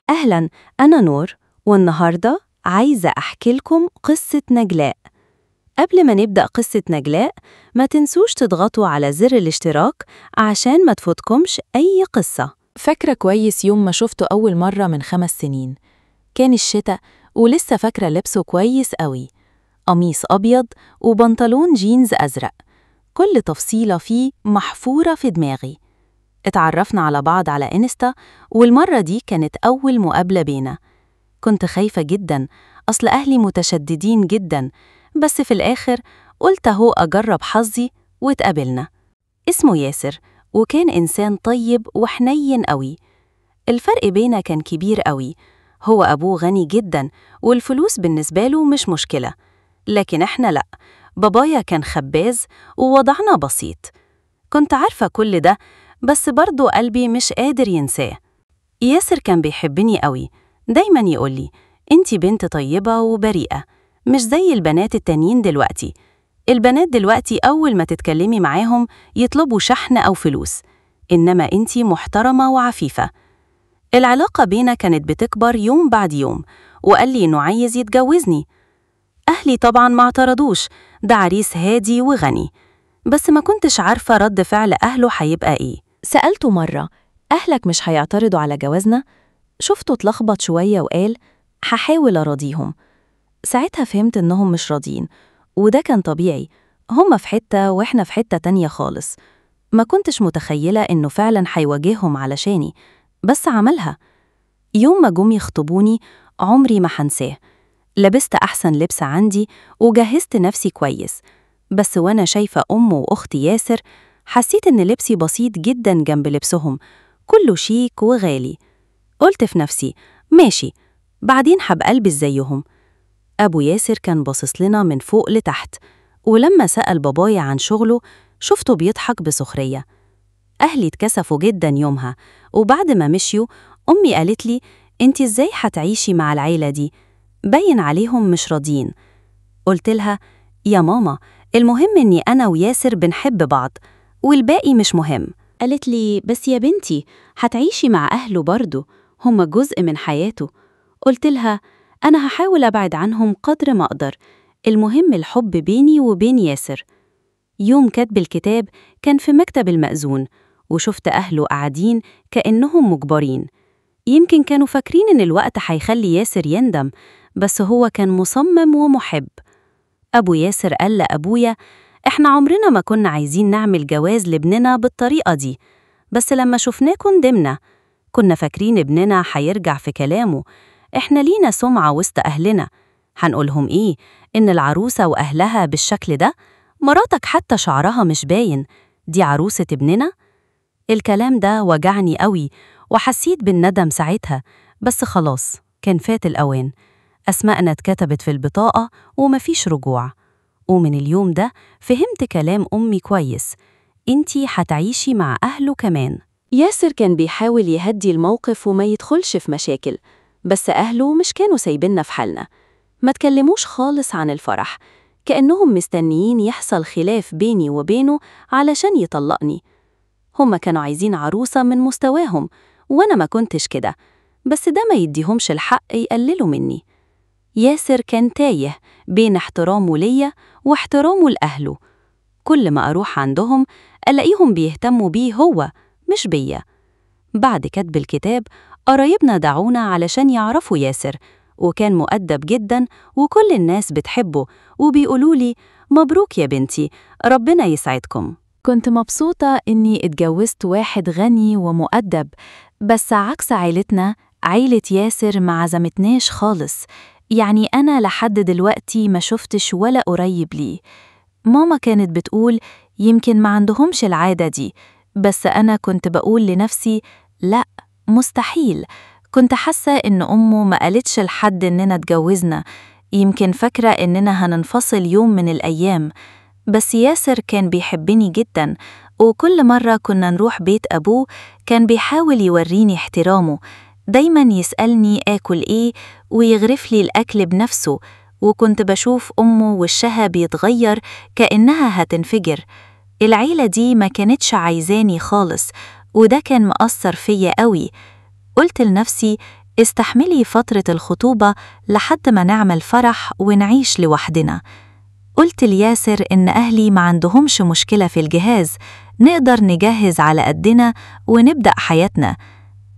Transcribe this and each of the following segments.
أهلاً، أنا نور، والنهاردة عايزة أحكي لكم قصة نجلاء. قبل ما نبدأ قصة نجلاء، ما تنسوش تضغطوا على زر الاشتراك عشان ما تفوتكمش أي قصة. فاكرة كويس يوم ما شفته أول مرة من 5 سنين. كان الشتاء ولسه فاكرة لبسه كويس قوي، قميص أبيض وبنطلون جينز أزرق، كل تفصيلة فيه محفورة في دماغي. اتعرفنا على بعض على إنستا، والمرة دي كانت أول مقابلة بينا. كنت خايفة جدا، أصل أهلي متشددين جدا، بس في الآخر قلت أهو أجرب حظي واتقابلنا. اسمه ياسر، وكان إنسان طيب وحنين قوي. الفرق بينا كان كبير قوي، هو أبوه غني جدا والفلوس بالنسبة له مش مشكلة، لكن إحنا لأ، بابايا كان خباز ووضعنا بسيط. كنت عارفة كل ده، بس برضو قلبي مش قادر ينساه. ياسر كان بيحبني قوي، دايما يقولي انتي بنت طيبة وبريئة، مش زي البنات التانيين دلوقتي. البنات دلوقتي أول ما تتكلمي معاهم يطلبوا شحن أو فلوس، إنما انتي محترمة وعفيفة. العلاقة بينا كانت بتكبر يوم بعد يوم، وقال لي إنه عايز يتجوزني. أهلي طبعا ما اعترضوش، ده عريس هادي وغني، بس ما كنتش عارفة رد فعل أهله هيبقى إيه. سألته مرة، أهلك مش هيعترضوا على جوازنا؟ شفته اتلخبط شوية وقال هحاول أراضيهم. ساعتها فهمت إنهم مش راضيين، وده كان طبيعي، هما في حتة وإحنا في حتة تانية خالص. ما كنتش متخيلة إنه فعلاً هيواجههم علشاني، بس عملها. يوم ما جم يخطبوني عمري ما هنساه. لبست أحسن لبس عندي وجهزت نفسي كويس، بس وأنا شايفة أمه وأختي ياسر حسيت إن لبسي بسيط جداً جنب لبسهم، كله شيك وغالي. قلت في نفسي ماشي، بعدين هبقى ألبس زيهم. أبو ياسر كان باصص لنا من فوق لتحت، ولما سأل بابايا عن شغله شفته بيضحك بسخرية. أهلي اتكسفوا جدا يومها، وبعد ما مشيوا أمي قالت لي انتي ازاي هتعيشي مع العيلة دي؟ باين عليهم مش راضيين. قلت لها يا ماما، المهم اني أنا وياسر بنحب بعض، والباقي مش مهم. قالت لي بس يا بنتي هتعيشي مع أهله برضو، هما جزء من حياته. قلت لها أنا هحاول أبعد عنهم قدر ما أقدر، المهم الحب بيني وبين ياسر. يوم كتب الكتاب كان في مكتب المأذون، وشفت أهله قاعدين كأنهم مجبرين. يمكن كانوا فاكرين إن الوقت هيخلي ياسر يندم، بس هو كان مصمم ومحب. أبو ياسر قال لأبويا إحنا عمرنا ما كنا عايزين نعمل جواز لابننا بالطريقة دي، بس لما شفناكم ندمنا. كنا فاكرين ابننا هيرجع في كلامه، إحنا لينا سمعة وسط أهلنا، هنقولهم إيه؟ إن العروسة وأهلها بالشكل ده؟ مراتك حتى شعرها مش باين، دي عروسة ابننا؟ الكلام ده وجعني قوي، وحسيت بالندم ساعتها، بس خلاص كان فات الأوان. أسماءنا اتكتبت في البطاقة ومفيش رجوع. ومن اليوم ده فهمت كلام أمي كويس، انتي هتعيشي مع أهله كمان. ياسر كان بيحاول يهدي الموقف وما يدخلش في مشاكل، بس أهله مش كانوا سايبيننا في حالنا. ما تكلموش خالص عن الفرح، كأنهم مستنيين يحصل خلاف بيني وبينه علشان يطلقني. هما كانوا عايزين عروسة من مستواهم، وأنا ما كنتش كده، بس ده ما يديهمش الحق يقللوا مني. ياسر كان تايه بين احترامه ليا واحترامه لأهله. كل ما أروح عندهم ألاقيهم بيهتموا بيه هو، مش بيا. بعد كتب الكتاب قرايبنا دعونا علشان يعرفوا ياسر، وكان مؤدب جدا وكل الناس بتحبه، وبيقولولي مبروك يا بنتي، ربنا يسعدكم. كنت مبسوطة إني اتجوزت واحد غني ومؤدب، بس عكس عيلتنا، عيلة ياسر ما عزمتناش خالص. يعني أنا لحد دلوقتي ما شفتش ولا قريب ليه. ماما كانت بتقول يمكن ما عندهمش العادة دي، بس أنا كنت بقول لنفسي لأ، مستحيل. كنت حاسة إن أمه ما قالتش لحد إننا اتجوزنا، يمكن فاكرة إننا هننفصل يوم من الأيام. بس ياسر كان بيحبني جدا، وكل مرة كنا نروح بيت أبوه كان بيحاول يوريني احترامه، دايما يسألني آكل إيه ويغرف لي الأكل بنفسه، وكنت بشوف أمه وشها بيتغير كأنها هتنفجر. العيلة دي ما كانتش عايزاني خالص، وده كان مأثر فيا قوي. قلت لنفسي استحملي فترة الخطوبة لحد ما نعمل فرح ونعيش لوحدنا. قلت لياسر إن أهلي ما عندهمش مشكلة في الجهاز، نقدر نجهز على قدنا ونبدأ حياتنا.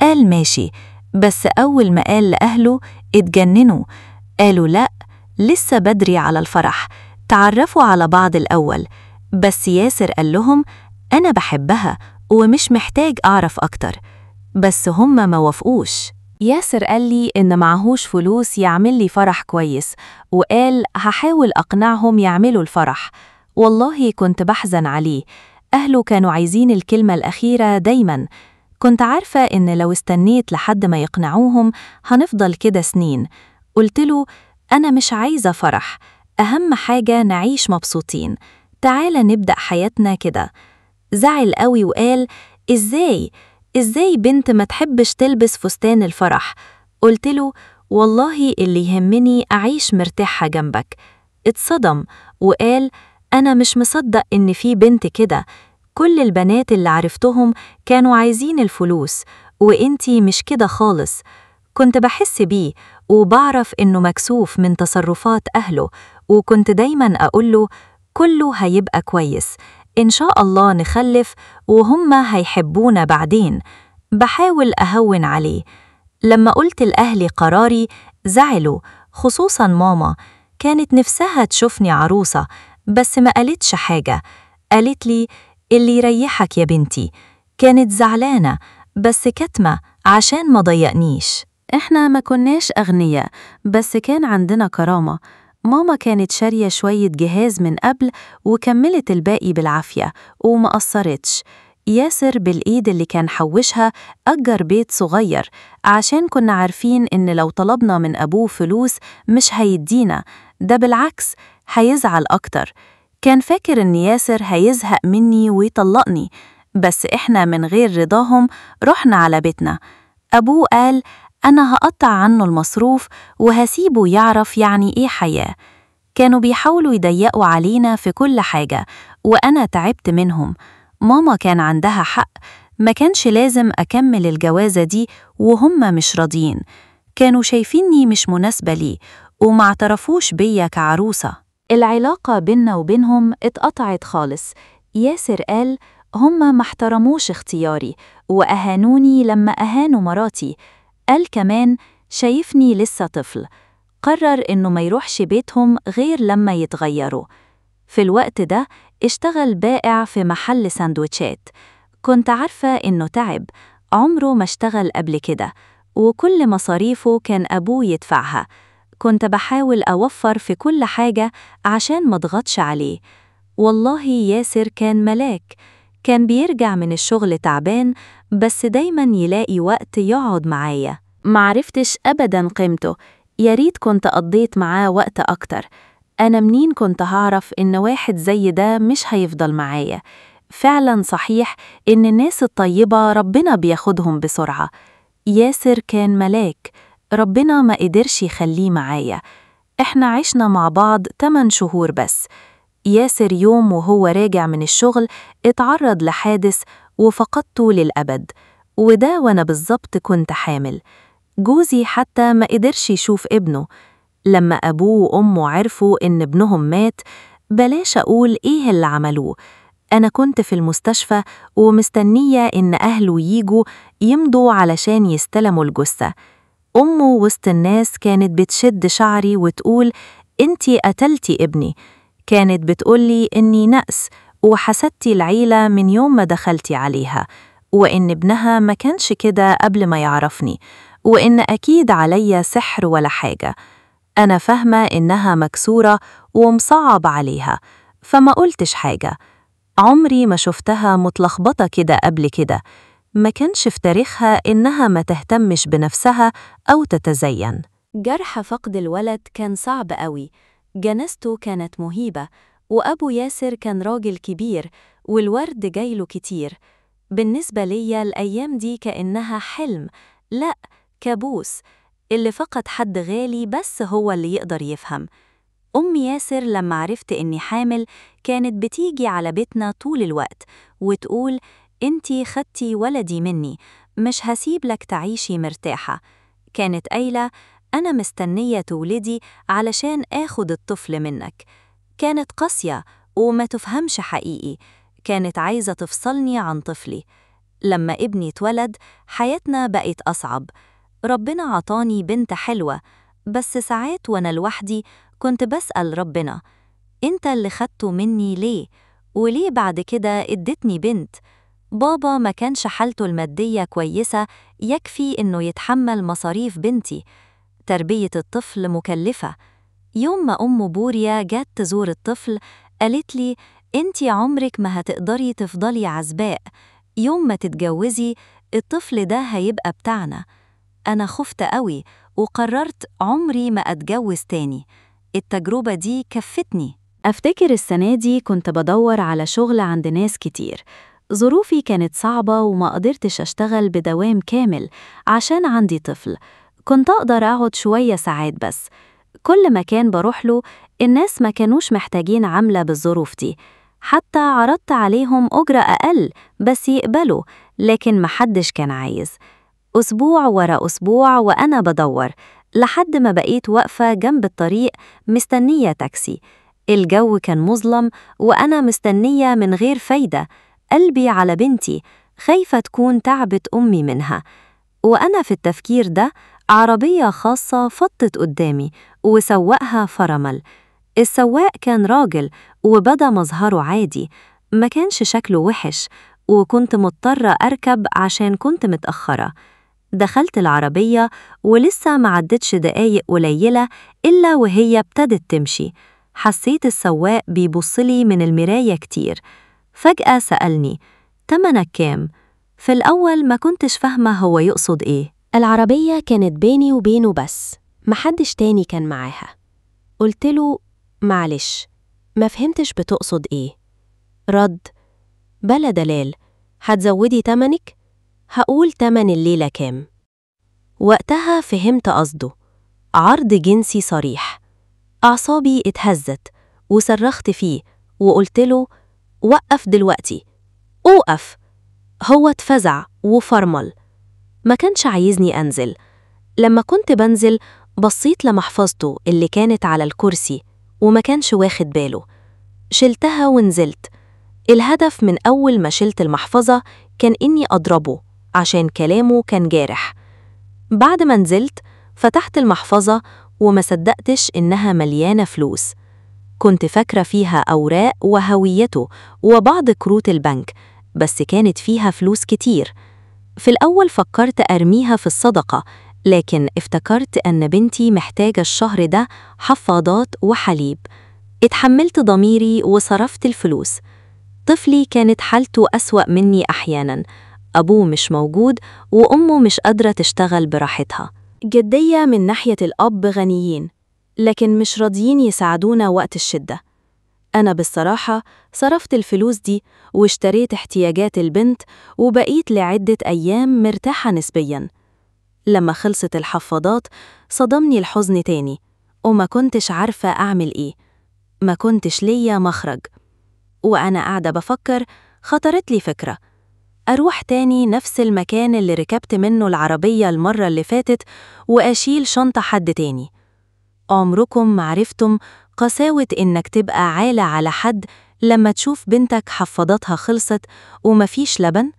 قال ماشي، بس أول ما قال لأهله اتجننوا، قالوا لأ، لسه بدري على الفرح، تعرفوا على بعض الأول. بس ياسر قال لهم أنا بحبها ومش محتاج أعرف أكتر، بس هم ما وافقوش. ياسر قال لي إن معهوش فلوس يعمل لي فرح كويس، وقال هحاول أقنعهم يعملوا الفرح. والله كنت بحزن عليه، أهله كانوا عايزين الكلمة الأخيرة دايماً. كنت عارفة إن لو استنيت لحد ما يقنعوهم هنفضل كده سنين. قلت له أنا مش عايزة فرح، أهم حاجة نعيش مبسوطين، تعال نبدأ حياتنا كده. زعل قوي وقال إزاي بنت ما تحبش تلبس فستان الفرح؟ قلت له والله اللي يهمني أعيش مرتاحة جنبك. اتصدم وقال أنا مش مصدق إن في بنت كده، كل البنات اللي عرفتهم كانوا عايزين الفلوس، وإنتي مش كده خالص. كنت بحس بيه وبعرف إنه مكسوف من تصرفات أهله، وكنت دايماً أقوله كله هيبقى كويس، إن شاء الله نخلف وهم هيحبونا بعدين. بحاول أهون عليه. لما قلت لأهلي قراري زعلوا، خصوصاً ماما، كانت نفسها تشوفني عروسة بس ما قالتش حاجة. قالت لي اللي يريحك يا بنتي. كانت زعلانة بس كتمة عشان ما ضيقنيش. إحنا ما كناش أغنياء، بس كان عندنا كرامة. ماما كانت شارية شوية جهاز من قبل وكملت الباقي بالعافية وما قصرتش. ياسر بالإيد اللي كان حوشها أجر بيت صغير، عشان كنا عارفين إن لو طلبنا من أبوه فلوس مش هيدينا، ده بالعكس هيزعل أكتر. كان فاكر إن ياسر هيزهق مني ويطلقني، بس إحنا من غير رضاهم رحنا على بيتنا. أبوه قال أنا هقطع عنه المصروف وهسيبه يعرف يعني إيه حياة. كانوا بيحاولوا يضيقوا علينا في كل حاجة، وأنا تعبت منهم. ماما كان عندها حق، ما كانش لازم أكمل الجوازة دي وهم مش راضيين. كانوا شايفيني مش مناسبة لي وما اعترفوش بيا كعروسة. العلاقة بيننا وبينهم اتقطعت خالص. ياسر قال هم ما احترموش اختياري وأهانوني لما أهانوا مراتي. قال كمان شايفني لسه طفل. قرر إنه ما يروحش بيتهم غير لما يتغيروا. في الوقت ده اشتغل بائع في محل ساندويتشات. كنت عارفة إنه تعب، عمره ما اشتغل قبل كده، وكل مصاريفه كان أبوه يدفعها. كنت بحاول أوفر في كل حاجة عشان ما اضغطش عليه. والله ياسر كان ملاك، كان بيرجع من الشغل تعبان بس دايما يلاقي وقت يقعد معايا. معرفتش أبدا قيمته، ياريت كنت قضيت معاه وقت أكتر. أنا منين كنت هعرف إن واحد زي ده مش هيفضل معايا؟ فعلا صحيح إن الناس الطيبة ربنا بياخدهم بسرعة. ياسر كان ملاك، ربنا ما قدرش يخليه معايا. إحنا عشنا مع بعض 8 شهور بس. ياسر يوم وهو راجع من الشغل اتعرض لحادث وفقدته للأبد، وده وأنا بالظبط كنت حامل. جوزي حتى ما قدرش يشوف ابنه. لما أبوه وأمه عرفوا إن ابنهم مات، بلاش أقول إيه اللي عملوه. أنا كنت في المستشفى ومستنية إن أهله ييجوا يمضوا علشان يستلموا الجثة. أمه وسط الناس كانت بتشد شعري وتقول أنتي قتلتي ابني. كانت بتقولي إني نقص وحسدتي العيلة من يوم ما دخلتي عليها، وإن ابنها ما كانش كده قبل ما يعرفني، وإن أكيد عليا سحر ولا حاجة. أنا فاهمة إنها مكسورة ومصعب عليها، فما قلتش حاجة. عمري ما شفتها متلخبطة كده قبل كده. ما كانش في تاريخها إنها ما تهتمش بنفسها أو تتزين. جرح فقد الولد كان صعب قوي. جنازته كانت مهيبة، وأبو ياسر كان راجل كبير والورد جايله كتير. بالنسبة ليا الأيام دي كأنها حلم، لأ كابوس. اللي فقد حد غالي بس هو اللي يقدر يفهم. أم ياسر لما عرفت إني حامل كانت بتيجي على بيتنا طول الوقت وتقول انتي خدتي ولدي مني، مش هسيب لك تعيشي مرتاحة. كانت قايلة: أنا مستنية تولدي علشان آخد الطفل منك. كانت قاسية وما تفهمش حقيقي، كانت عايزة تفصلني عن طفلي. لما ابني اتولد حياتنا بقت أصعب. ربنا عطاني بنت حلوة، بس ساعات وأنا لوحدي كنت بسأل ربنا: أنت اللي خدته مني ليه؟ وليه بعد كده ادتني بنت؟ بابا ما كانش حالته المادية كويسة يكفي إنه يتحمل مصاريف بنتي. تربية الطفل مكلفة. يوم ما أم بوريا جات تزور الطفل قالت لي: أنتي عمرك ما هتقدري تفضلي عزباء، يوم ما تتجوزي الطفل ده هيبقى بتاعنا. أنا خفت قوي وقررت عمري ما أتجوز تاني. التجربة دي كفتني. أفتكر السنة دي كنت بدور على شغل عند ناس كتير. ظروفي كانت صعبة وما قدرتش أشتغل بدوام كامل عشان عندي طفل. كنت أقدر أقعد شوية ساعات بس. كل مكان بروح له الناس ما كانوش محتاجين عملة بالظروف دي. حتى عرضت عليهم أجرة أقل بس يقبلوا، لكن محدش كان عايز. أسبوع ورا أسبوع وأنا بدور، لحد ما بقيت واقفة جنب الطريق مستنية تاكسي. الجو كان مظلم وأنا مستنية من غير فايدة. قلبي على بنتي، خايفة تكون تعبت أمي منها. وأنا في التفكير ده عربية خاصة فطت قدامي وسواقها فرمل. السواق كان راجل وبدا مظهره عادي، ما كانش شكله وحش، وكنت مضطرة أركب عشان كنت متأخرة. دخلت العربية ولسه ما عدتش دقايق قليلة إلا وهي ابتدت تمشي. حسيت السواق بيبصلي من المراية كتير. فجأة سألني: تمنك كام؟ في الأول ما كنتش فاهمة هو يقصد إيه. العربية كانت بيني وبينه بس، محدش تاني كان معاها. قلتله: معلش، ما فهمتش بتقصد إيه. رد: بلا دلال، هتزودي تمنك؟ هقول تمن الليلة كام. وقتها فهمت قصده، عرض جنسي صريح. أعصابي اتهزت وصرخت فيه وقلتله: وقف دلوقتي، أوقف. هو اتفزع وفرمل، ما كانش عايزني أنزل. لما كنت بنزل بصيت لمحفظته اللي كانت على الكرسي وما كانش واخد باله. شلتها ونزلت. الهدف من أول ما شلت المحفظة كان إني أضربه عشان كلامه كان جارح. بعد ما نزلت فتحت المحفظة وما صدقتش إنها مليانة فلوس. كنت فاكرة فيها أوراق وهويته وبعض كروت البنك، بس كانت فيها فلوس كتير. في الأول فكرت أرميها في الصدقة، لكن افتكرت أن بنتي محتاجة الشهر ده حفاضات وحليب. اتحملت ضميري وصرفت الفلوس. طفلي كانت حالته أسوأ مني أحياناً، أبوه مش موجود وأمه مش قادرة تشتغل براحتها. جدية من ناحية الأب غنيين، لكن مش راضيين يساعدونا وقت الشدة. أنا بالصراحة صرفت الفلوس دي واشتريت احتياجات البنت وبقيت لعدة أيام مرتاحة نسبياً. لما خلصت الحفاضات صدمني الحزن تاني، وما كنتش عارفة أعمل إيه. ما كنتش ليا مخرج. وأنا قاعدة بفكر خطرت لي فكرة، أروح تاني نفس المكان اللي ركبت منه العربية المرة اللي فاتت وأشيل شنطة حد تاني. عمركم معرفتم قساوة إنك تبقى عالة على حد لما تشوف بنتك حفاضاتها خلصت ومفيش لبن؟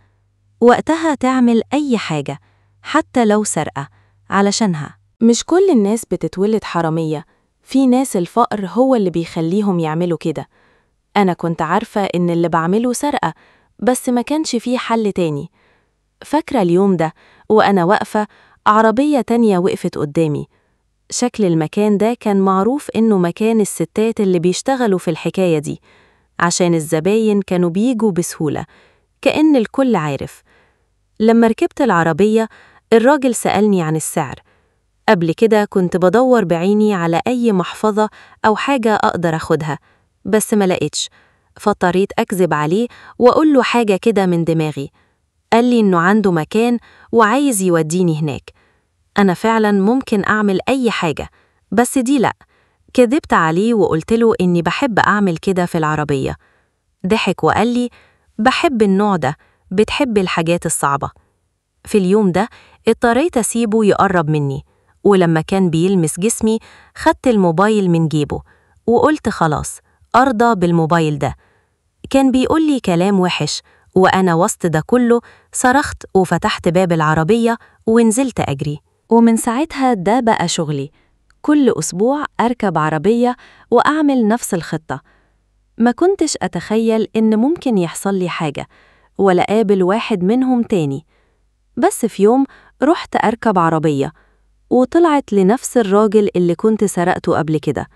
وقتها تعمل أي حاجة، حتى لو سرقة، علشانها. مش كل الناس بتتولد حرامية، في ناس الفقر هو اللي بيخليهم يعملوا كده. أنا كنت عارفة إن اللي بعمله سرقة، بس ما كانش فيه حل تاني. فاكرة اليوم ده وأنا واقفة، عربية تانية وقفت قدامي. شكل المكان ده كان معروف إنه مكان الستات اللي بيشتغلوا في الحكاية دي، عشان الزباين كانوا بيجوا بسهولة، كأن الكل عارف. لما ركبت العربية الراجل سألني عن السعر. قبل كده كنت بدور بعيني على أي محفظة أو حاجة أقدر أخدها، بس ما لقيتش، فاضطريت أكذب عليه وأقول له حاجة كده من دماغي. قال لي إنه عنده مكان وعايز يوديني هناك. أنا فعلا ممكن أعمل أي حاجة، بس دي لأ. كذبت عليه وقلت له إني بحب أعمل كده في العربية. ضحك وقال لي: بحب النوع ده، بتحب الحاجات الصعبة. في اليوم ده اضطريت أسيبه يقرب مني، ولما كان بيلمس جسمي خدت الموبايل من جيبه وقلت خلاص أرضى بالموبايل ده. كان بيقولي كلام وحش، وأنا وسط ده كله صرخت وفتحت باب العربية ونزلت أجري. ومن ساعتها ده بقى شغلي، كل أسبوع أركب عربية وأعمل نفس الخطة. ما كنتش أتخيل إن ممكن يحصل لي حاجة ولا قابل واحد منهم تاني. بس في يوم رحت أركب عربية وطلعت لنفس الراجل اللي كنت سرقته قبل كده.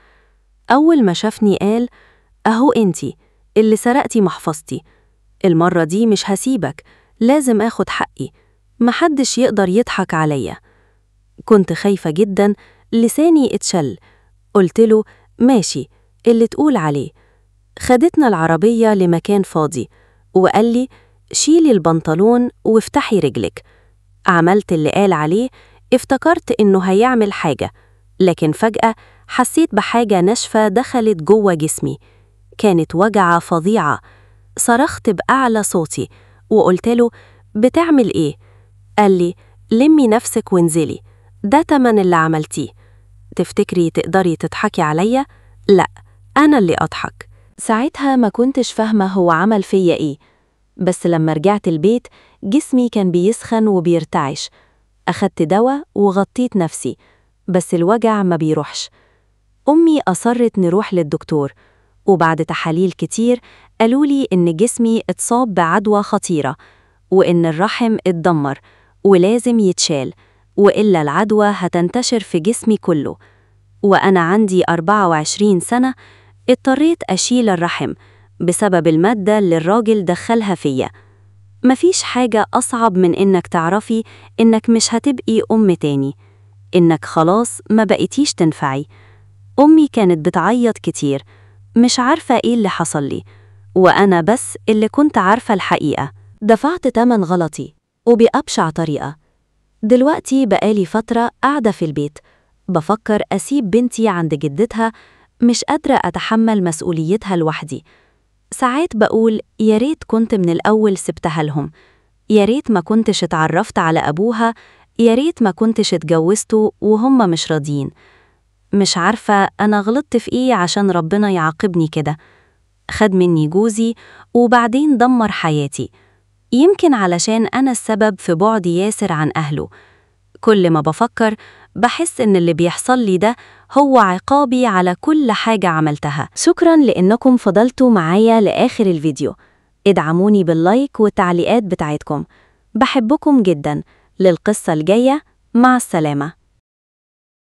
أول ما شافني قال: أهو إنتي اللي سرقتي محفظتي، المرة دي مش هسيبك، لازم آخد حقي، محدش يقدر يضحك عليا. كنت خايفة جدا، لساني اتشل. قلتله: ماشي، اللي تقول عليه. خدتنا العربية لمكان فاضي وقال لي: شيلي البنطلون وافتحي رجلك. عملت اللي قال عليه، افتكرت إنه هيعمل حاجة، لكن فجأة حسيت بحاجة ناشفة دخلت جوه جسمي. كانت وجعة فظيعة. صرخت بأعلى صوتي وقلتله: بتعمل إيه؟ قال لي: لمي نفسك وانزلي، ده تمن اللي عملتيه. تفتكري تقدري تضحكي عليا؟ لأ، أنا اللي أضحك. ساعتها ما كنتش فاهمة هو عمل فيا إيه، بس لما رجعت البيت جسمي كان بيسخن وبيرتعش. أخدت دواء وغطيت نفسي، بس الوجع ما بيروحش. أمي أصرت نروح للدكتور، وبعد تحاليل كتير قالولي إن جسمي اتصاب بعدوى خطيرة، وإن الرحم اتدمر ولازم يتشال، وإلا العدوى هتنتشر في جسمي كله. وأنا عندي 24 سنة اضطريت أشيل الرحم بسبب المادة اللي الراجل دخلها فيا. مفيش حاجة أصعب من إنك تعرفي إنك مش هتبقي أم تاني، إنك خلاص ما بقيتيش تنفعي. أمي كانت بتعيط كتير، مش عارفة إيه اللي حصل لي، وأنا بس اللي كنت عارفة الحقيقة. دفعت تمن غلطي وبأبشع طريقة. دلوقتي بقالي فترة قاعدة في البيت بفكر أسيب بنتي عند جدتها، مش قادرة أتحمل مسؤوليتها لوحدي. ساعات بقول يا ريت كنت من الأول سبتها لهم، يا ريت ما كنتش اتعرفت على أبوها، يا ريت ما كنتش اتجوزته وهم مش راضيين. مش عارفة أنا غلطت في إيه عشان ربنا يعاقبني كده. خد مني جوزي وبعدين دمر حياتي، يمكن علشان أنا السبب في بعد ياسر عن أهله. كل ما بفكر بحس إن اللي بيحصل لي ده هو عقابي على كل حاجة عملتها. شكراً لأنكم فضلتوا معايا لآخر الفيديو. ادعموني باللايك والتعليقات بتاعتكم، بحبكم جداً. للقصة الجاية، مع السلامة.